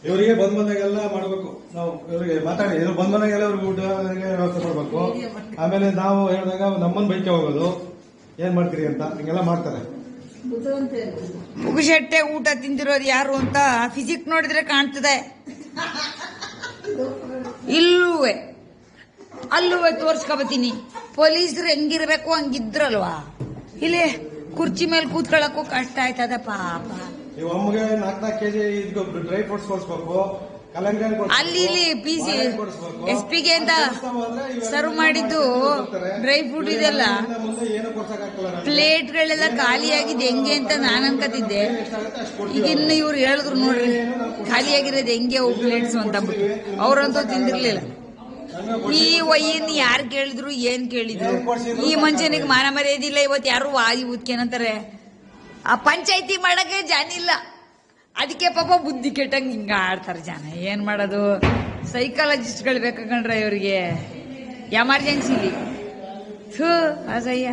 ಇವರಿಗೆ ಬಂದಾಗೆಲ್ಲ ಮಾಡಬೇಕು. ನಾವು ಇವರಿಗೆ ಮಾತಾಡಿ ಬಂದಾಗೆಲ್ಲ ಇವ್ರಿಗೆ ಊಟ ವ್ಯವಸ್ಥೆ ಮಾಡಬೇಕು. ಆಮೇಲೆ ನಾವು ಹೇಳಿದಾಗ ನಮ್ಮನ್ನ ಬೈಕೆ ಹೋಗೋದು ಏನ್ ಮಾಡ್ತೀರಿ ಅಂತ ಹಿಂಗೆಲ್ಲ ಮಾಡ್ತಾರೆ. ಪುಗುಶೆಟ್ಟೆ ಊಟ ತಿಂದಿರೋದು ಯಾರು ಅಂತ ಫಿಸಿಕ್ ನೋಡಿದ್ರೆ ಕಾಣ್ತದೆ. ಇಲ್ಲೂವೆ ಅಲ್ಲೂವೆ ತೋರ್ಸ್ಕೊಬತ್ತೀನಿ. ಪೊಲೀಸರು ಹೆಂಗಿರ್ಬೇಕು ಹಂಗಿದ್ರಲ್ವಾ. ಇಲ್ಲಿ ಕುರ್ಚಿ ಮೇಲೆ ಕೂತ್ಕೊಳ್ಳಕ್ಕೂ ಕಷ್ಟ ಆಯ್ತದ ಪಾಪ. ನೀವು ಅಮ್ಮಗೆ 4 ಕೆಜಿ ಡ್ರೈ ಫ್ರೂಟ್ಸ್ ಕೊಡಿಸ್ಬೇಕು. ಅಲ್ಲಿ ಇಲ್ಲಿ ಪಿಸಿ SP ಗೆ ಅಂತ ಸರ್ವ್ ಮಾಡಿದ್ದು ಡ್ರೈ ಫ್ರೂಟ್ ಇದೆಲ್ಲ ಪ್ಲೇಟ್ಗಳೆಲ್ಲ ಖಾಲಿಯಾಗಿದೆ ಹೆಂಗೆ ಅಂತ ನಾನು ಅನ್ಕತಿದ್ದೆ. ಈಗ ಇನ್ನು ಇವ್ರು ಹೇಳಿದ್ರು ನೋಡ್ರಿ ಖಾಲಿಯಾಗಿರೋದು ಹೆಂಗೆ ಪ್ಲೇಟ್ಸ್ ಅಂತ ಬಿಟ್ಟು ಅವ್ರಂತೂ ತಿಂದಿರ್ಲಿಲ್ಲ. ಈ ವಯ್ಯನ್ ಯಾರು ಕೇಳಿದ್ರು ಏನ್ ಕೇಳಿದ್ರು ಈ ಮನುಷ್ಯನಿಗೆ ಮಾನ ಮರ್ಯಾದಿಲ್ಲ. ಇವತ್ತು ಯಾರು ಇವತ್ತೇನಂತಾರೆ ಆ ಪಂಚಾಯ್ತಿ ಮಾಡಕ್ಕೆ ಜನ ಇಲ್ಲ, ಅದಕ್ಕೆ ಪಾಪ ಬುದ್ಧಿ ಕೆಟ್ಟಂಗೆ ಹಿಂಗ ಆಡ್ತಾರೆ ಜನ. ಏನ್ ಮಾಡೋದು, ಸೈಕಾಲಜಿಸ್ಟ್ಗಳು ಬೇಕಂಡ್ರೆ ಇವ್ರಿಗೆ ಎಮರ್ಜೆನ್ಸಿಲಿ ಅಸಹ್ಯ.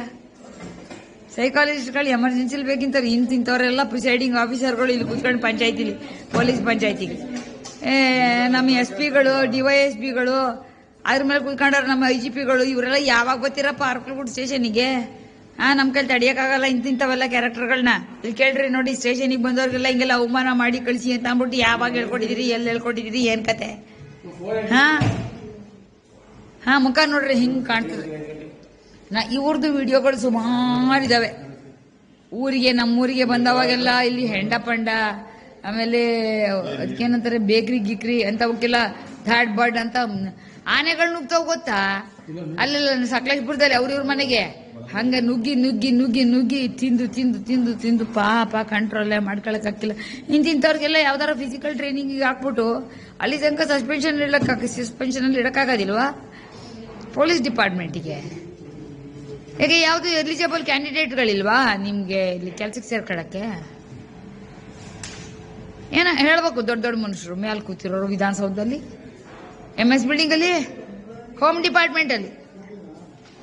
ಸೈಕಾಲಜಿಸ್ಟ್ಗಳು ಎಮರ್ಜೆನ್ಸಿಲಿ ಬೇಕಿಂತಾರೆ. ಇಂತಿಂತವರೆಲ್ಲ ಪ್ರಿಸೈಡಿಂಗ್ ಆಫೀಸರ್ಗಳು ಇಲ್ಲಿ ಕೂತ್ಕೊಂಡು ಪಂಚಾಯತಿಲಿ ಪೊಲೀಸ್ ಪಂಚಾಯತಿಗೆ ನಮ್ಮ SP ಗಳು DYSPಗಳು ಅದ್ರ ಮೇಲೆ ಕೂತ್ಕೊಂಡ್ರೆ ನಮ್ಮ IGPಗಳು ಇವರೆಲ್ಲ ಯಾವಾಗ ಬರ್ತೀರಪ್ಪ ಅರ್ಕಲ್ಗೂಡ್ ಸ್ಟೇಷನಿಗೆ? ನಮ್ ಕೈಲಿ ತಡಿಯಕ್ಕಾಗಲ್ಲ ಇಂತಿಂತವೆಲ್ಲ ಕ್ಯಾರೆಕ್ಟರ್ಗಳನ್ನ. ಇಲ್ಲಿ ಕೇಳ್ರಿ ನೋಡಿ, ಸ್ಟೇಷನಿಗೆ ಬಂದವ್ರಿಗೆಲ್ಲ ಹಿಂಗೆಲ್ಲ ಅವಮಾನ ಮಾಡಿ ಕಳಿಸಿ ಅಂತ ಅಂದ್ಬಿಟ್ಟು ಯಾವಾಗ ಹೇಳ್ಕೊಟ್ಟಿದಿರಿ, ಎಲ್ಲಿ ಹೇಳ್ಕೊಟ್ಟಿದಿರಿ, ಏನ್ ಕತೆ? ಮುಖ ನೋಡ್ರಿ ಹಿಂಗ್ ಕಾಣ್ತದೆ. ಇವ್ರದ್ದು ವಿಡಿಯೋಗಳು ಸುಮಾರಿದಾವೆ. ನಮ್ಮೂರಿಗೆ ಬಂದವಾಗೆಲ್ಲ ಇಲ್ಲಿ ಹೆಂಡ ಪಂಡ, ಆಮೇಲೆ ಅದಕ್ಕೇನಂತಾರೆ ಬೇಕ್ರಿ ಗಿಕ್ರಿ ಅಂತವಕ್ಕೆಲ್ಲ ಥರ್ಡ್ ಬರ್ಡ್ ಅಂತ ಆನೆಗಳು ನುಗ್ತಾವ್ ಗೊತ್ತಾ? ಅಲ್ಲೆಲ್ಲ ಸಕಲೇಶ್ಪುರದಲ್ಲಿ ಅವ್ರಿವ್ರ ಮನೆಗೆ ಹಂಗ ನುಗ್ಗಿ ನುಗ್ಗಿ ನುಗ್ಗಿ ನುಗ್ಗಿ ತಿಂದು ತಿಂದು ತಿಂದು ತಿಂದು ಪಾಪ ಕಂಟ್ರೋಲೇ ಮಾಡ್ಕೊಳಕ್ ಹಾಕಿಲ್ಲ. ಇಂತಿಂತವ್ರಿಗೆಲ್ಲ ಯಾವ್ದಾರ ಫಿಸಿಕಲ್ ಟ್ರೈನಿಂಗ್ ಹಾಕ್ಬಿಟ್ಟು ಅಲ್ಲಿ ತನಕ ಸಸ್ಪೆನ್ಷನ್ ಅಲ್ಲಿ ಇಡಕ್ಕಾಗೋದಿಲ್ವಾ ಪೊಲೀಸ್ ಡಿಪಾರ್ಟ್ಮೆಂಟಿಗೆ? ಯಾಕೆ ಯಾವ್ದು ಎಲಿಜಿಬಲ್ ಕ್ಯಾಂಡಿಡೇಟ್ಗಳಿಲ್ವಾ ನಿಮ್ಗೆ ಇಲ್ಲಿ ಕೆಲ್ಸಕ್ಕೆ ಸೇರ್ಕೊಳಕ್ಕೆ? ಏನ ಹೇಳ್ಬೇಕು ದೊಡ್ಡ ದೊಡ್ಡ ಮನುಷ್ಯರು ಮೇಲೆ ಕೂತಿರೋರು ವಿಧಾನಸೌಧದಲ್ಲಿ, MS ಬಿಲ್ಡಿಂಗ್ ಅಲ್ಲಿ, ಹೋಮ್ ಡಿಪಾರ್ಟ್ಮೆಂಟ್ ಅಲ್ಲಿ